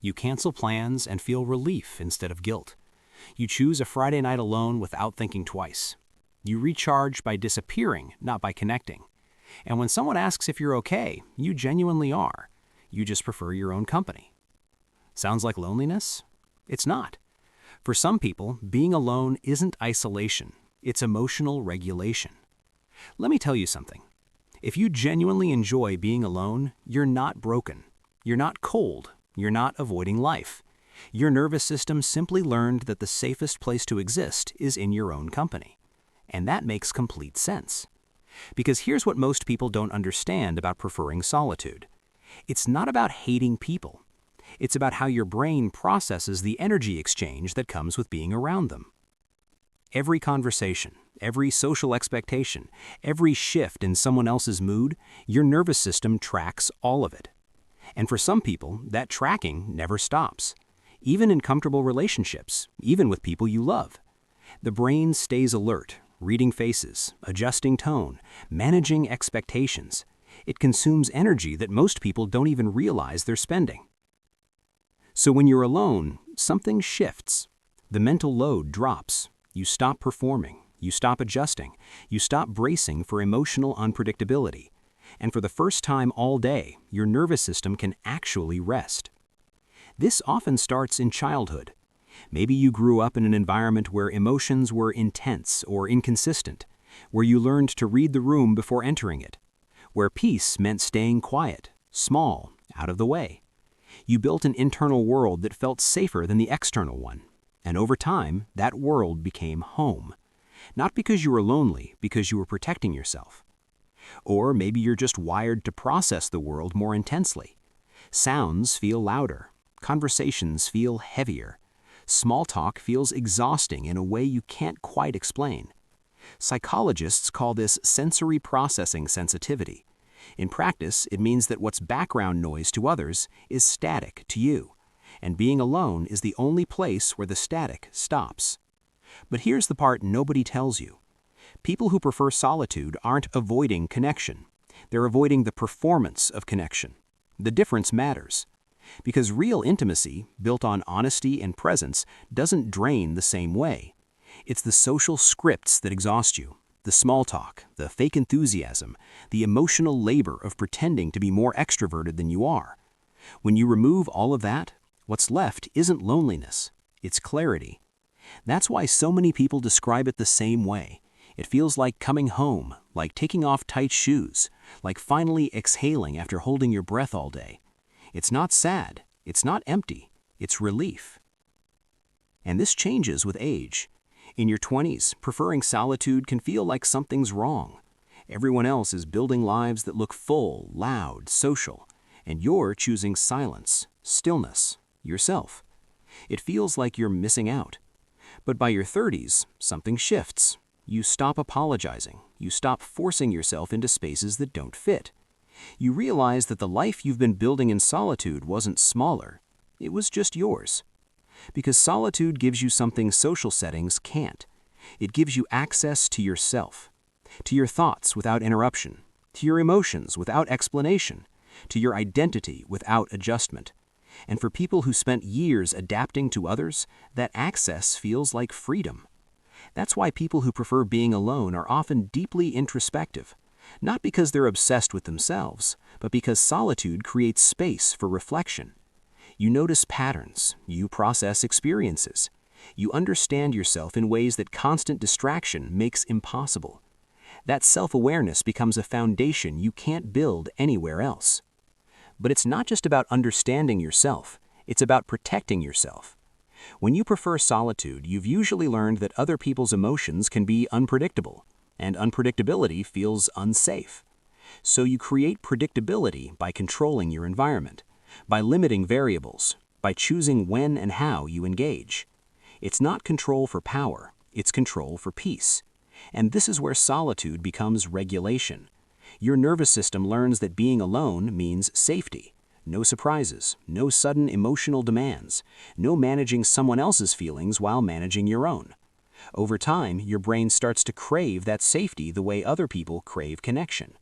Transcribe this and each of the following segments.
You cancel plans and feel relief instead of guilt. You choose a Friday night alone without thinking twice. You recharge by disappearing, not by connecting. And when someone asks if you're okay, you genuinely are. You just prefer your own company. Sounds like loneliness? It's not. For some people, being alone isn't isolation, it's emotional regulation. Let me tell you something. If you genuinely enjoy being alone, you're not broken. You're not cold. You're not avoiding life. Your nervous system simply learned that the safest place to exist is in your own company. And that makes complete sense. Because here's what most people don't understand about preferring solitude. It's not about hating people. It's about how your brain processes the energy exchange that comes with being around them. Every conversation, every social expectation, every shift in someone else's mood, your nervous system tracks all of it. And for some people, that tracking never stops. Even in comfortable relationships, even with people you love. The brain stays alert, reading faces, adjusting tone, managing expectations. It consumes energy that most people don't even realize they're spending. So when you're alone, something shifts. The mental load drops. You stop performing. You stop adjusting. You stop bracing for emotional unpredictability. And for the first time all day, your nervous system can actually rest. This often starts in childhood. Maybe you grew up in an environment where emotions were intense or inconsistent, where you learned to read the room before entering it, where peace meant staying quiet, small, out of the way. You built an internal world that felt safer than the external one, and over time, that world became home. Not because you were lonely, because you were protecting yourself. Or maybe you're just wired to process the world more intensely. Sounds feel louder. Conversations feel heavier. Small talk feels exhausting in a way you can't quite explain. Psychologists call this sensory processing sensitivity. In practice, it means that what's background noise to others is static to you, and being alone is the only place where the static stops. But here's the part nobody tells you. People who prefer solitude aren't avoiding connection. They're avoiding the performance of connection. The difference matters. Because real intimacy, built on honesty and presence, doesn't drain the same way. It's the social scripts that exhaust you. The small talk, the fake enthusiasm, the emotional labor of pretending to be more extroverted than you are. When you remove all of that, what's left isn't loneliness, it's clarity. That's why so many people describe it the same way. It feels like coming home, like taking off tight shoes, like finally exhaling after holding your breath all day. It's not sad, it's not empty, it's relief. And this changes with age. In your 20s, preferring solitude can feel like something's wrong. Everyone else is building lives that look full, loud, social, and you're choosing silence, stillness, yourself. It feels like you're missing out. But by your 30s, something shifts. You stop apologizing. You stop forcing yourself into spaces that don't fit. You realize that the life you've been building in solitude wasn't smaller. It was just yours. Because solitude gives you something social settings can't. It gives you access to yourself, to your thoughts without interruption, to your emotions without explanation, to your identity without adjustment. And for people who spent years adapting to others, that access feels like freedom. That's why people who prefer being alone are often deeply introspective, not because they're obsessed with themselves, but because solitude creates space for reflection. You notice patterns, you process experiences, you understand yourself in ways that constant distraction makes impossible. That self-awareness becomes a foundation you can't build anywhere else. But it's not just about understanding yourself, it's about protecting yourself. When you prefer solitude, you've usually learned that other people's emotions can be unpredictable, and unpredictability feels unsafe. So you create predictability by controlling your environment, by limiting variables, by choosing when and how you engage. It's not control for power, it's control for peace. And this is where solitude becomes regulation. Your nervous system learns that being alone means safety. No surprises, no sudden emotional demands, no managing someone else's feelings while managing your own. Over time, your brain starts to crave that safety the way other people crave connection.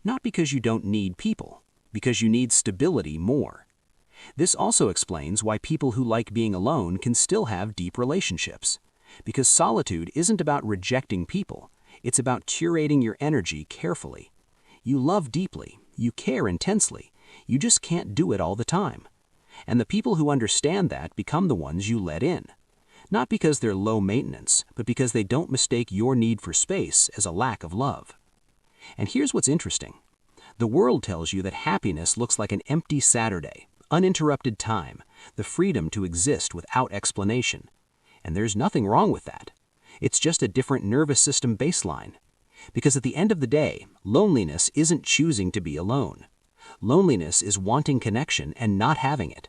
Not because you don't need people, because you need stability more. This also explains why people who like being alone can still have deep relationships. Because solitude isn't about rejecting people, it's about curating your energy carefully. You love deeply, you care intensely, you just can't do it all the time. And the people who understand that become the ones you let in. Not because they're low maintenance, but because they don't mistake your need for space as a lack of love. And here's what's interesting. The world tells you that happiness looks like an empty Saturday, uninterrupted time, the freedom to exist without explanation. And there's nothing wrong with that. It's just a different nervous system baseline. Because at the end of the day, loneliness isn't choosing to be alone. Loneliness is wanting connection and not having it.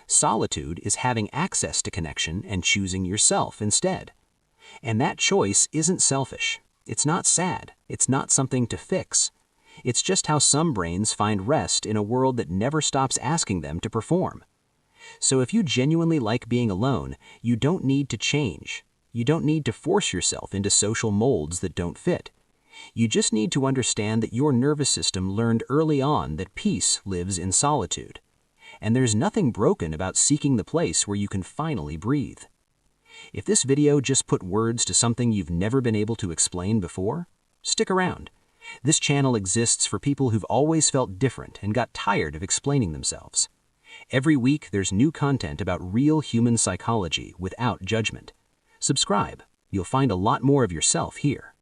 Solitude is having access to connection and choosing yourself instead. And that choice isn't selfish. It's not sad. It's not something to fix. It's just how some brains find rest in a world that never stops asking them to perform. So if you genuinely like being alone, you don't need to change. You don't need to force yourself into social molds that don't fit. You just need to understand that your nervous system learned early on that peace lives in solitude. And there's nothing broken about seeking the place where you can finally breathe. If this video just put words to something you've never been able to explain before, stick around. This channel exists for people who've always felt different and got tired of explaining themselves. Every week, there's new content about real human psychology without judgment. Subscribe. You'll find a lot more of yourself here.